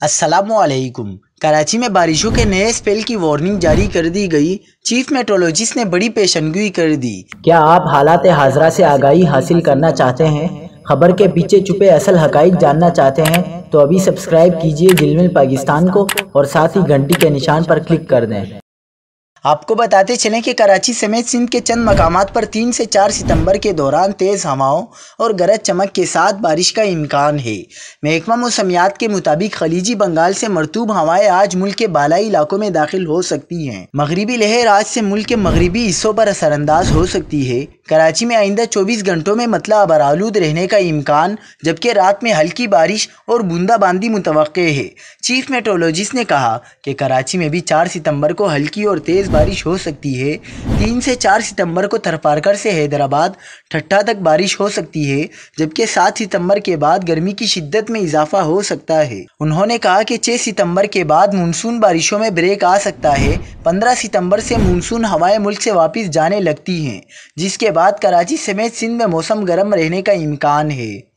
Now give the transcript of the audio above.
अस्सलामु अलैकुम। कराची में बारिशों के नए स्पेल की वार्निंग जारी कर दी गई। चीफ मेट्रोलॉजिस्ट ने बड़ी पेशनगोई कर दी। क्या आप हालात हाज़रा से आगाही हासिल करना चाहते हैं? खबर के पीछे छुपे असल हकाइक जानना चाहते हैं? तो अभी सब्सक्राइब कीजिए जिलमिल पाकिस्तान को और साथ ही घंटी के निशान पर क्लिक कर दें। आपको बताते चलें कि कराची समेत सिंध के चंद मकामात पर 3 से 4 सितंबर के दौरान तेज़ हवाओं और गरज चमक के साथ बारिश का इम्कान है। महकमा मौसमियात के मुताबिक खलीजी बंगाल से मरतूब हवाएं आज मुल्क के बालाई इलाकों में दाखिल हो सकती हैं। मगरिबी लहर आज से मुल्क के मगरिबी हिस्सों पर असरअंदाज हो सकती है। कराची में आइंदा 24 घंटों में मतला अबरालूद रहने का इम्कान, जबकि रात में हल्की बारिश और बूंदाबांदी मुतवक्के है। चीफ मेट्रोलॉजिस्ट ने कहा कि कराची में भी 4 सितंबर को हल्की और तेज़ बारिश हो सकती है। 3 से 4 सितंबर को थरपारकर से हैदराबाद ठट्ठा तक बारिश हो सकती है, जबकि 7 सितंबर के बाद गर्मी की शिद्दत में इजाफा हो सकता है। उन्होंने कहा कि 6 सितंबर के बाद मानसून बारिशों में ब्रेक आ सकता है। 15 सितंबर से मानसून हवाएं मुल्क से वापस जाने लगती हैं, जिसके बाद कराची समेत सिंध में मौसम गर्म रहने का इम्कान है।